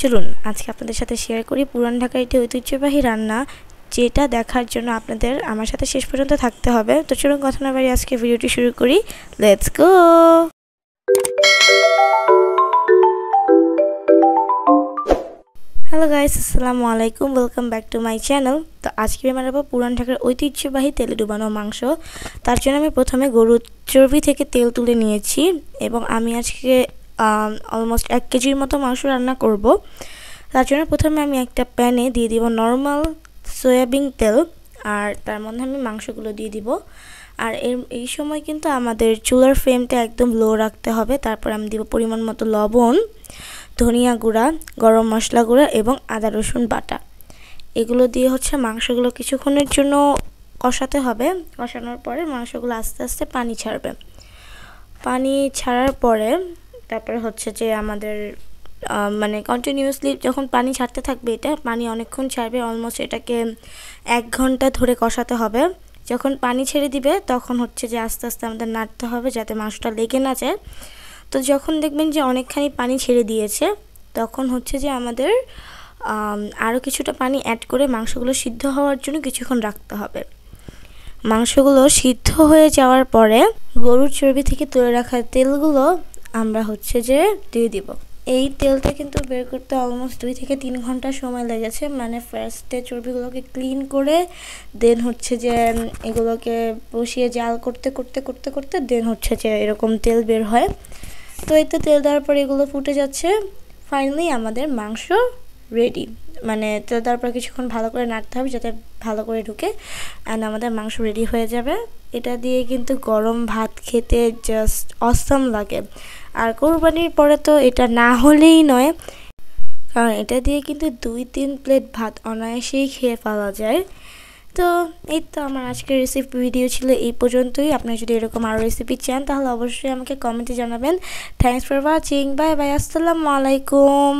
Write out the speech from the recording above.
চলুন আজকে আপনাদের সাথে শেয়ার করি পুরান ঢাকার একটি ঐতিহ্যবাহী রান্না, যেটা দেখার জন্য আপনাদের আমার সাথে শেষ পর্যন্ত থাকতে হবে। তো চলুন কথা না বাড়িয়ে আজকে ভিডিওটি শুরু করি। Let's go. হ্যালো গাইস, আসসালামু আলাইকুম, welcome back to my channel. তো আজকে আমি বানাবো পুরান ঢাকার ঐতিহ্যবাহী তেলে ডুবানো মাংস। তার জন্য আমি প্রথমে গরুর চর্বি থেকে তেল তুলে নিয়েছি এবং আমি আজকে অলমোস্ট 1 কেজির মতো মাংস রান্না করব। তার জন্য প্রথমে আমি একটা প্যানে দিয়ে দিব নর্মাল সয়াবিন তেল, আর তার মধ্যে আমি মাংসগুলো দিয়ে দিব। আর এই সময় কিন্তু আমাদের চুলার ফ্লেমটা একদম লো রাখতে হবে। তারপর আমি দিব পরিমাণ মতো লবণ, ধনিয়া গুঁড়া, গরম মশলা গুঁড়া এবং আদা রসুন বাটা। এগুলো দিয়ে মাংসগুলো কিছুক্ষণের জন্য কষাতে হবে। কষানোর পরে মাংসগুলো আস্তে আস্তে পানি ছাড়বে। পানি ছাড়ার পরে তারপর যে আমাদের কন্টিনিউয়াসলি যখন পানি ছাড়তে থাকবে, এটা পানি অনেকক্ষণ ছাড়বে, অলমোস্ট এটাকে 1 ঘন্টা ধরে কষাতে হবে। যখন পানি ছেড়ে দিবে তখন যে আস্তে আস্তে আমাদের নাড়তে হবে যাতে মাংসটা লেগে না যায়। তো যখন দেখবেন যে অনেকখানি পানি ছেড়ে দিয়েছে, তখন যে আমাদের আরও কিছুটা পানি অ্যাড করে মাংসগুলো সিদ্ধ হওয়ার জন্য কিছুক্ষণ রাখতে হবে। মাংসগুলো সিদ্ধ হয়ে যাওয়ার পরে গরুর চর্বি থেকে তুলে রাখা তেলগুলো আমরা দিয়ে দিব। এই তেলটা কিন্তু বের করতে অলমোস্ট 2 থেকে 3 ঘন্টা সময় লেগেছে। ফার্স্টে চর্বিগুলোকে ক্লিন করে দেন এগুলোকে বসিয়ে জাল করতে করতে করতে করতে দেন এরকম তেল বের হয়। তো এই তো তেল দেওয়ার পর এগুলো ফুটে যাচ্ছে। ফাইনালি আমাদের মাংস রেডি। তেল দেওয়ার পর কিছুক্ষণ ভালো করে নাড়তে হবে যাতে ভালো করে ঢুকে, অ্যান্ড আমাদের মাংস রেডি হয়ে যাবে। এটা দিয়ে কিন্তু গরম ভাত খেতে জাস্ট অসাম লাগে। আর কোরবানির পরে তো এটা না হলেই নয়, কারণ এটা দিয়ে কিন্তু 2-3 প্লেট ভাত অনায়াসেই খেয়ে ফেলা যায়। তো এই তো আমার আজকের রেসিপি ভিডিও ছিল এই পর্যন্তই। আপনারা যদি এরকম আরও রেসিপি চান তাহলে অবশ্যই আমাকে কমেন্টে জানাবেন। Thanks for watching. Bye bye. আসসালামু আলাইকুম।